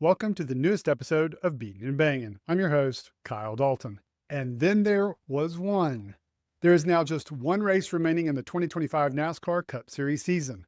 Welcome to the newest episode of Beating and Banging. I'm your host, Kyle Dalton. And then there was one. There is now just one race remaining in the 2025 NASCAR Cup Series season.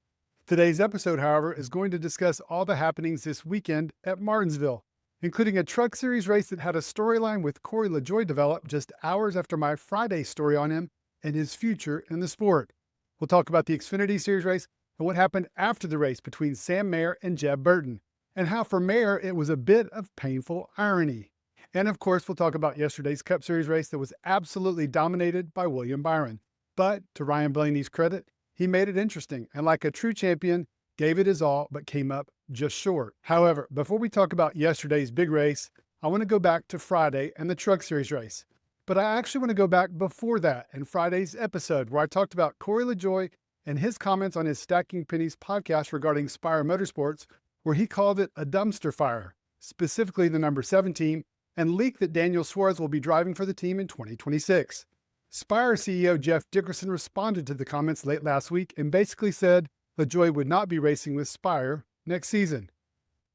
Today's episode, however, is going to discuss all the happenings this weekend at Martinsville, including a Truck Series race that had a storyline with Corey LaJoie develop just hours after my Friday story on him and his future in the sport. We'll talk about the Xfinity Series race and what happened after the race between Sam Mayer and Jeb Burton, and how for Mayer it was a bit of painful irony. And of course, we'll talk about yesterday's Cup Series race that was absolutely dominated by William Byron. But to Ryan Blaney's credit, he made it interesting and like a true champion, gave it his all but came up just short. However, before we talk about yesterday's big race, I want to go back to Friday and the Truck Series race. But I actually want to go back before that in Friday's episode where I talked about Corey LaJoie and his comments on his Stacking Pennies podcast regarding Spire Motorsports, where he called it a dumpster fire, specifically the number 17, and leaked that Daniel Suarez will be driving for the team in 2026. Spire CEO Jeff Dickerson responded to the comments late last week and basically said LaJoie would not be racing with Spire next season.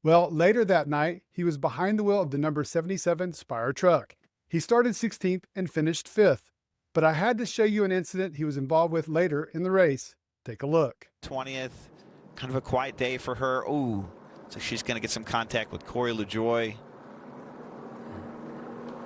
Well, later that night, he was behind the wheel of the number 77 Spire truck. He started 16th and finished 5th. But I had to show you an incident he was involved with later in the race. Take a look. 20th, kind of a quiet day for her. Ooh, so she's going to get some contact with Corey LaJoie.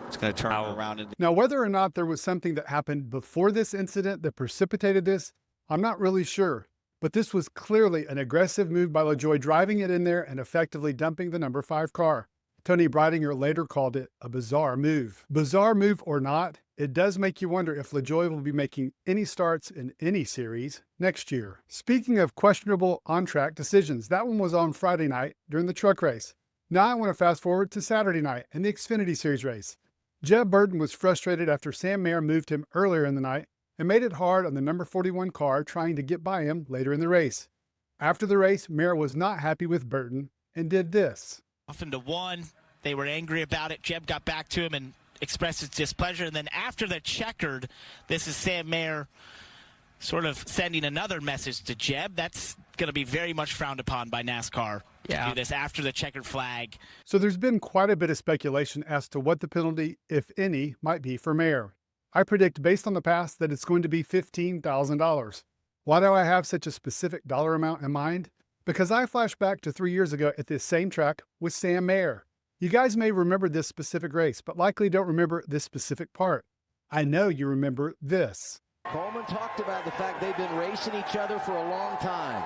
It's going to turn her around. Now, whether or not there was something that happened before this incident that precipitated this, I'm not really sure. But this was clearly an aggressive move by LaJoie, driving it in there and effectively dumping the number 5 car. Tony Breidinger later called it a bizarre move. Bizarre move or not, it does make you wonder if LaJoie will be making any starts in any series next year. Speaking of questionable on-track decisions, that one was on Friday night during the truck race. Now I want to fast forward to Saturday night in the Xfinity Series race. Jeb Burton was frustrated after Sam Mayer moved him earlier in the night and made it hard on the number 41 car trying to get by him later in the race. After the race, Mayer was not happy with Burton and did this. Off into one. They were angry about it. Jeb got back to him and expressed his displeasure. And then after the checkered, this is Sam Mayer sort of sending another message to Jeb. That's going to be very much frowned upon by NASCAR to do this after the checkered flag. So there's been quite a bit of speculation as to what the penalty, if any, might be for Mayer. I predict based on the past that it's going to be $15,000. Why do I have such a specific dollar amount in mind? Because I flash back to 3 years ago at this same track with Sam Mayer. You guys may remember this specific race, but likely don't remember this specific part. I know you remember this. Coleman talked about the fact they've been racing each other for a long time.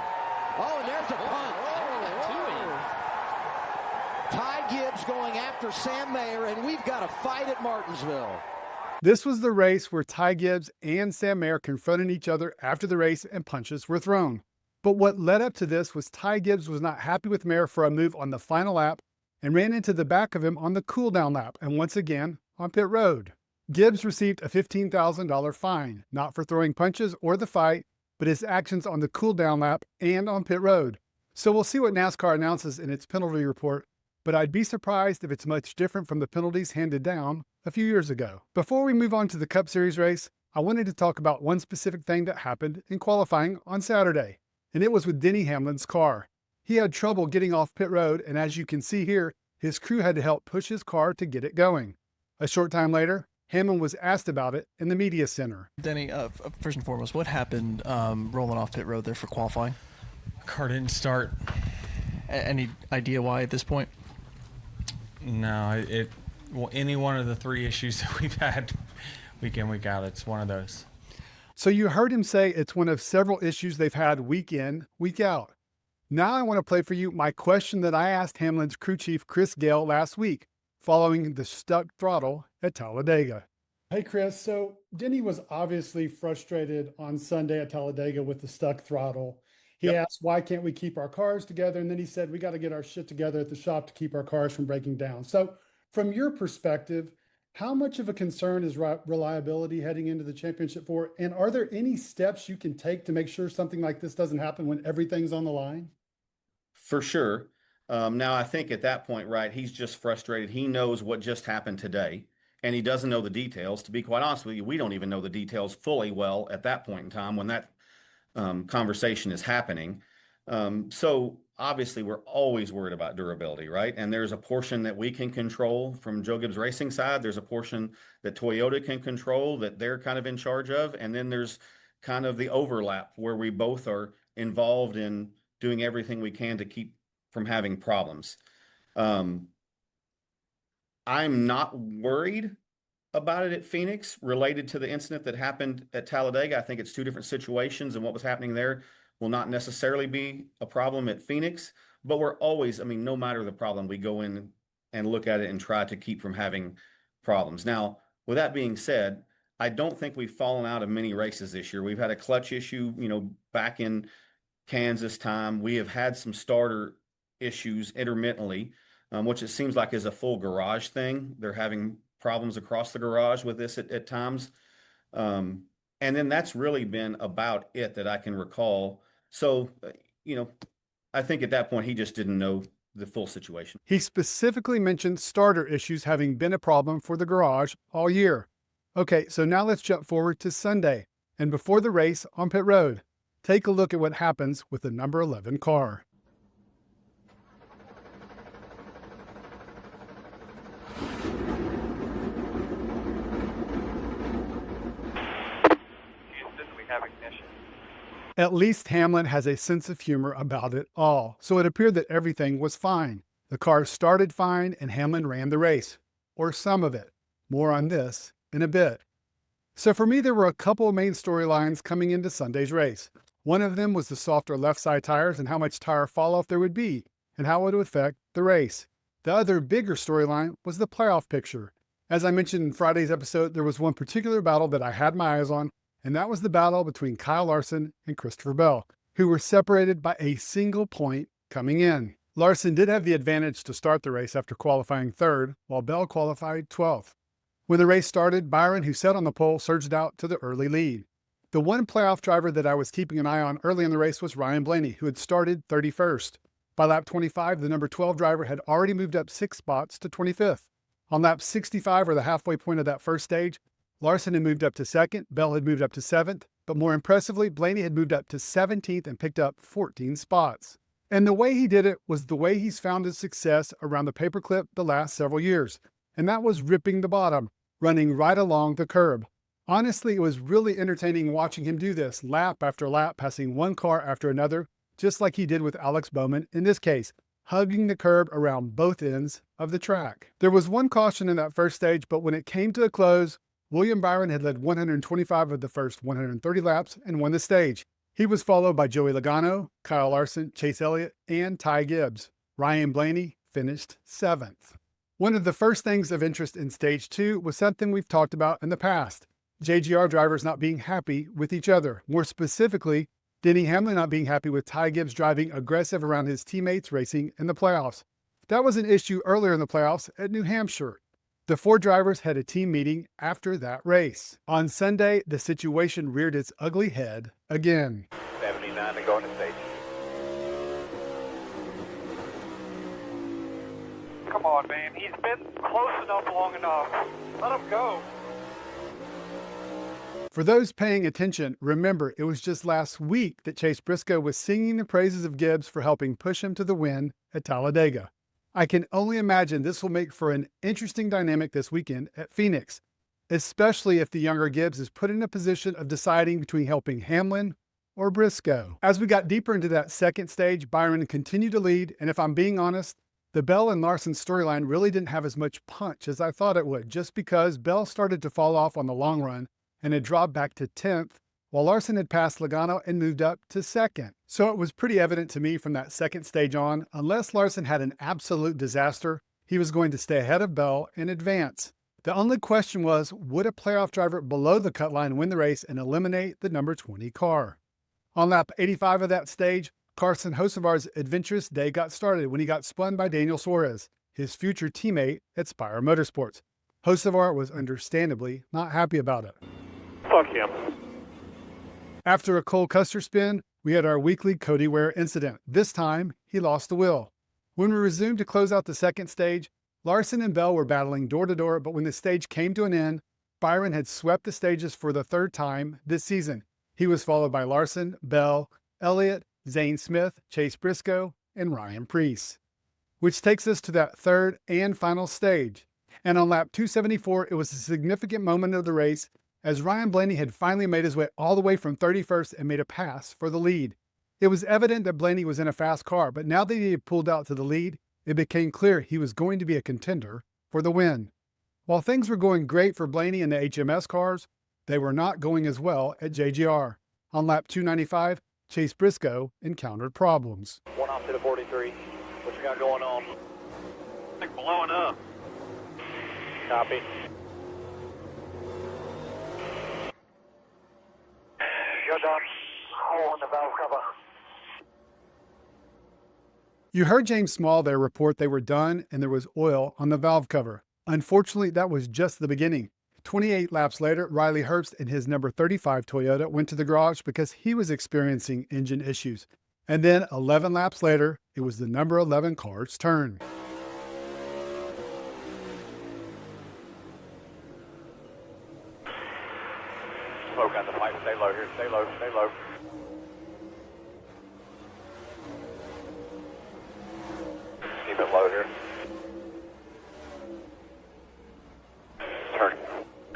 Oh, and there's a punt. Ty Gibbs going after Sam Mayer, and we've got a fight at Martinsville. This was the race where Ty Gibbs and Sam Mayer confronted each other after the race and punches were thrown. But what led up to this was Ty Gibbs was not happy with Mayer for a move on the final lap and ran into the back of him on the cool-down lap and once again on pit road. Gibbs received a $15,000 fine, not for throwing punches or the fight, but his actions on the cool-down lap and on pit road. So we'll see what NASCAR announces in its penalty report, but I'd be surprised if it's much different from the penalties handed down a few years ago. Before we move on to the Cup Series race, I wanted to talk about one specific thing that happened in qualifying on Saturday, and it was with Denny Hamlin's car. He had trouble getting off pit road, and as you can see here, his crew had to help push his car to get it going. A short time later, Hamlin was asked about it in the media center. Denny, first and foremost, what happened rolling off pit road there for qualifying? Car didn't start. Any idea why at this point? No, any one of the 3 issues that we've had week in, week out, it's one of those. So you heard him say it's one of several issues they've had week in, week out. Now I want to play for you my question that I asked Hamlin's crew chief, Chris Gale, last week, following the stuck throttle at Talladega. Hey, Chris, so Denny was obviously frustrated on Sunday at Talladega with the stuck throttle. He asked, why can't we keep our cars together? And then he said, we got to get our shit together at the shop to keep our cars from breaking down. So from your perspective, how much of a concern is reliability heading into the championship for? And are there any steps you can take to make sure something like this doesn't happen when everything's on the line? For sure. Now, I think at that point, right, he's just frustrated. He knows what just happened today, and he doesn't know the details. To be quite honest with you, we don't even know the details fully well at that point in time when that conversation is happening. So obviously we're always worried about durability, right? And there's a portion that we can control from Joe Gibbs Racing side. There's a portion that Toyota can control that they're kind of in charge of. And then there's kind of the overlap where we both are involved in doing everything we can to keep from having problems. I'm not worried about it at Phoenix related to the incident that happened at Talladega. I think it's two different situations, and what was happening there will not necessarily be a problem at Phoenix, but we're always, I mean, no matter the problem, we go in and look at it and try to keep from having problems. Now, with that being said, I don't think we've fallen out of many races this year. We've had a clutch issue, back in Kansas time. We have had some starter issues intermittently, which it seems like is a full garage thing. They're having problems across the garage with this at times. And then that's really been about it that I can recall. So, I think at that point, he just didn't know the full situation. He specifically mentioned starter issues having been a problem for the garage all year. Okay, so now let's jump forward to Sunday and before the race on pit road. Take a look at what happens with the number 11 car. At least Hamlin has a sense of humor about it all, so it appeared that everything was fine. The car started fine and Hamlin ran the race, or some of it. More on this in a bit. So for me, there were a couple of main storylines coming into Sunday's race. One of them was the softer left side tires and how much tire fall off there would be, and how it would affect the race. The other bigger storyline was the playoff picture. As I mentioned in Friday's episode, there was one particular battle that I had my eyes on, and that was the battle between Kyle Larson and Christopher Bell, who were separated by a single point coming in. Larson did have the advantage to start the race after qualifying third, while Bell qualified 12th. When the race started, Byron, who sat on the pole, surged out to the early lead. The one playoff driver that I was keeping an eye on early in the race was Ryan Blaney, who had started 31st. By lap 25, the number 12 driver had already moved up 6 spots to 25th. On lap 65, or the halfway point of that first stage, Larson had moved up to second, Bell had moved up to 7th, but more impressively, Blaney had moved up to 17th and picked up 14 spots. And the way he did it was the way he's found his success around the paperclip the last several years, and that was ripping the bottom, running right along the curb. Honestly, it was really entertaining watching him do this lap after lap, passing one car after another, just like he did with Alex Bowman in this case, hugging the curb around both ends of the track. There was one caution in that first stage, but when it came to a close, William Byron had led 125 of the first 130 laps and won the stage. He was followed by Joey Logano, Kyle Larson, Chase Elliott, and Ty Gibbs. Ryan Blaney finished 7th. One of the first things of interest in Stage 2 was something we've talked about in the past. JGR drivers not being happy with each other. More specifically, Denny Hamlin not being happy with Ty Gibbs driving aggressive around his teammates racing in the playoffs. That was an issue earlier in the playoffs at New Hampshire. The 4 drivers had a team meeting after that race. On Sunday, the situation reared its ugly head again. 79 to go on the stage. Come on, man. He's been close enough long enough. Let him go. For those paying attention, remember it was just last week that Chase Briscoe was singing the praises of Gibbs for helping push him to the win at Talladega. I can only imagine this will make for an interesting dynamic this weekend at Phoenix, especially if the younger Gibbs is put in a position of deciding between helping Hamlin or Briscoe. As we got deeper into that second stage, Byron continued to lead, and if I'm being honest, the Bell and Larson storyline really didn't have as much punch as I thought it would, just because Bell started to fall off on the long run and had dropped back to 10th, while Larson had passed Logano and moved up to 2nd. So it was pretty evident to me from that second stage on, unless Larson had an absolute disaster, he was going to stay ahead of Bell and advance. The only question was, would a playoff driver below the cut line win the race and eliminate the number 20 car? On lap 85 of that stage, Carson Hocevar's adventurous day got started when he got spun by Daniel Suarez, his future teammate at Spire Motorsports. Hocevar was understandably not happy about it. Fuck him. After a Cole Custer spin, we had our weekly Cody Ware incident. This time, he lost the wheel. When we resumed to close out the second stage, Larson and Bell were battling door to door, but when the stage came to an end, Byron had swept the stages for the 3rd time this season. He was followed by Larson, Bell, Elliott, Zane Smith, Chase Briscoe, and Ryan Preece. Which takes us to that third and final stage. And on lap 274, it was a significant moment of the race as Ryan Blaney had finally made his way all the way from 31st and made a pass for the lead. It was evident that Blaney was in a fast car, but now that he had pulled out to the lead, it became clear he was going to be a contender for the win. While things were going great for Blaney and the HMS cars, they were not going as well at JGR. On lap 295, Chase Briscoe encountered problems. One off to the 43. What you got going on? It's blowing up. Copy. You're done. Hole in the valve cover. You heard James Small there report they were done and there was oil on the valve cover. Unfortunately, that was just the beginning. 28 laps later, Riley Herbst and his number 35 Toyota went to the garage because he was experiencing engine issues. And then 11 laps later, it was the number 11 car's turn. Smoke on the pipe. Stay low here. Stay low. Stay low. Keep it low here. Turn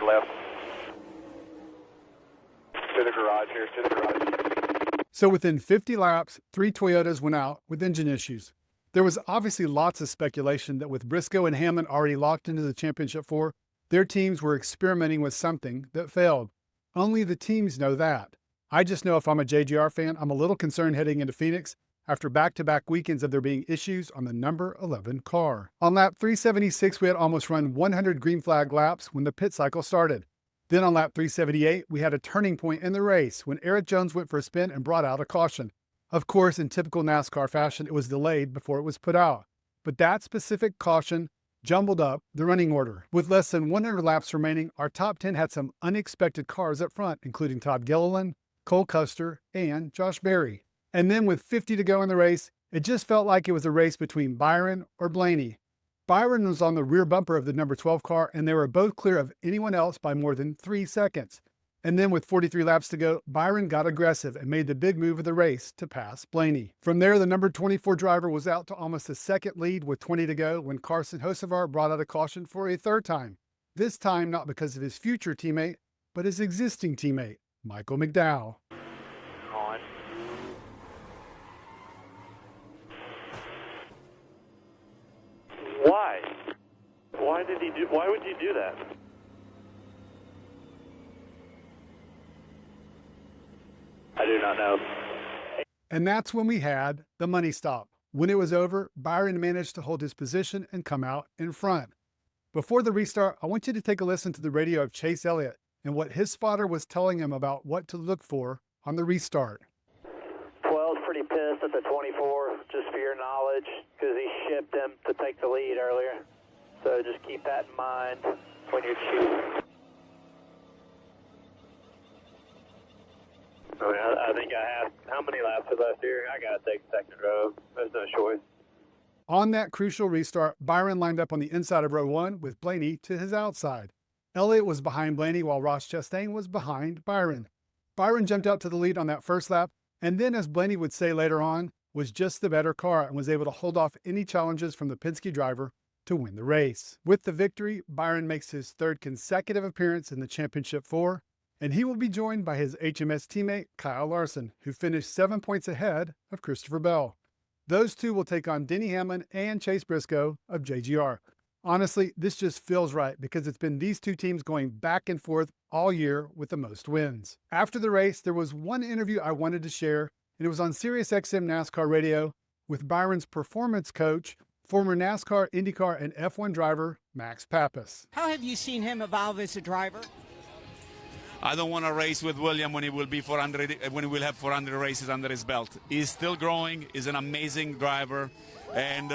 left. To the garage here. To the garage. So within 50 laps, 3 Toyotas went out with engine issues. There was obviously lots of speculation that with Briscoe and Hamlin already locked into the championship 4, their teams were experimenting with something that failed. Only the teams know that. I just know if I'm a JGR fan, I'm a little concerned heading into Phoenix after back-to-back weekends of there being issues on the number 11 car. On lap 376, we had almost run 100 green flag laps when the pit cycle started. Then on lap 378, we had a turning point in the race when Eric Jones went for a spin and brought out a caution. Of course, in typical NASCAR fashion, it was delayed before it was put out. But that specific caution jumbled up the running order. With less than 100 laps remaining, our top 10 had some unexpected cars up front, including Todd Gilliland, Cole Custer, and Josh Berry. And then with 50 to go in the race, it just felt like it was a race between Byron or Blaney. Byron was on the rear bumper of the number 12 car, and they were both clear of anyone else by more than 3 seconds. And then with 43 laps to go, Byron got aggressive and made the big move of the race to pass Blaney. From there, the number 24 driver was out to almost a second lead with 20 to go when Carson Hocevar brought out a caution for a third time. This time not because of his future teammate, but his existing teammate, Michael McDowell. On. Why? Why would you do that? I do not know. And that's when we had the money stop. When it was over, Byron managed to hold his position and come out in front. Before the restart, I want you to take a listen to the radio of Chase Elliott and what his spotter was telling him about what to look for on the restart. 12's pretty pissed at the 24, just for your knowledge, because he shipped him to take the lead earlier. So just keep that in mind when you're shooting. I think I have, how many laps are left here? I got to take second row. There's no choice. On that crucial restart, Byron lined up on the inside of row 1 with Blaney to his outside. Elliott was behind Blaney while Ross Chastain was behind Byron. Byron jumped out to the lead on that first lap, and then, as Blaney would say later on, was just the better car and was able to hold off any challenges from the Penske driver to win the race. With the victory, Byron makes his 3rd consecutive appearance in the Championship 4, and he will be joined by his HMS teammate, Kyle Larson, who finished 7 points ahead of Christopher Bell. Those two will take on Denny Hamlin and Chase Briscoe of JGR. Honestly, this just feels right because it's been these two teams going back and forth all year with the most wins. After the race, there was one interview I wanted to share, and it was on SiriusXM NASCAR Radio with Byron's performance coach, former NASCAR, IndyCar, and F1 driver, Max Pappas. How have you seen him evolve as a driver? I don't want to race with William when he will be 400, when he will have 400 races under his belt. He's still growing. He's an amazing driver, and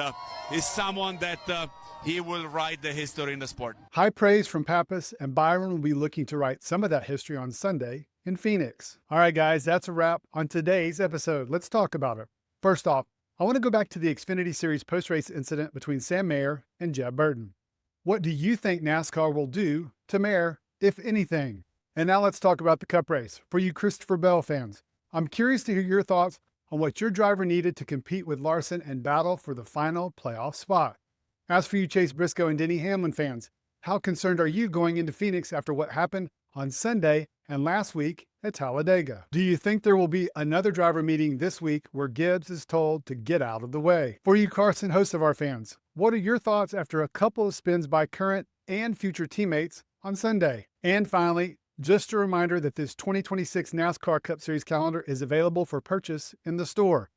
he's someone that he will write the history in the sport. High praise from Pappas, and Byron will be looking to write some of that history on Sunday in Phoenix. All right, guys, that's a wrap on today's episode. Let's talk about it. First off, I want to go back to the Xfinity Series post-race incident between Sam Mayer and Jeb Burton. What do you think NASCAR will do to Mayer, if anything? And now let's talk about the Cup race. For you Christopher Bell fans, I'm curious to hear your thoughts on what your driver needed to compete with Larson and battle for the final playoff spot. As for you Chase Briscoe and Denny Hamlin fans, how concerned are you going into Phoenix after what happened on Sunday and last week at Talladega? Do you think there will be another driver meeting this week where Gibbs is told to get out of the way? For you Carson Hocevar fans, what are your thoughts after a couple of spins by current and future teammates on Sunday? And finally, just a reminder that this 2026 NASCAR Cup Series calendar is available for purchase in the store.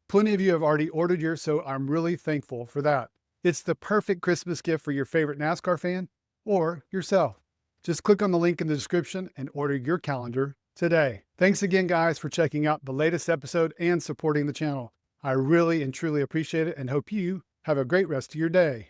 Plenty of you have already ordered yours, so I'm really thankful for that. It's the perfect Christmas gift for your favorite NASCAR fan or yourself. Just click on the link in the description and order your calendar today. Thanks again, guys, for checking out the latest episode and supporting the channel. I really and truly appreciate it and hope you have a great rest of your day.